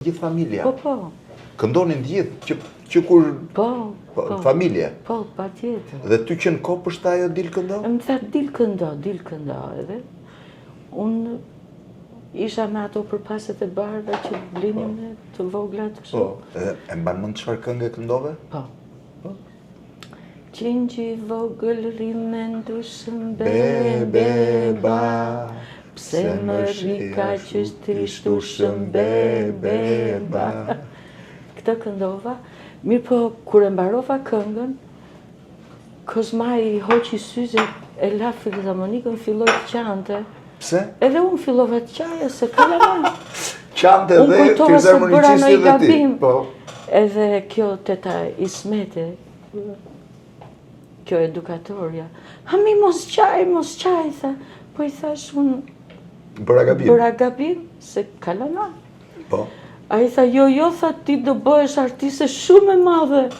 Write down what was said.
Gjithë familja? Po. Këndonin gjithë, që kur... Po. Familje? Po, pa tjetër. Dhe ty që në kopësht ajo dil këndo? Më tha, dil këndo edhe. Unë isha me ato përpaset e bardha që blinim ne të voglat kështu. Po, edhe e mban mend çfarë këngë këndove? Po. Qingji vogël rime ndushëm Beba, pse më rika që trishtushëm beba. Këtë këndova, mirë po, kur e mbarova këngën, Kozmai hoqi syze, e la filharmonikën, filloi të qante. Pse? Edhe unë fillova të qaja, se kalamaj. Qante dhe filharmonicisti dhe ti. Po. Edhe kjo teta Ismete, kjo edukatorja, hami mos qaj, tha. Po i thash unë, bëra gabim, se kalamaj. Po. A i tha, jo, tha, ti do bëhesh artiste shumë e madhe.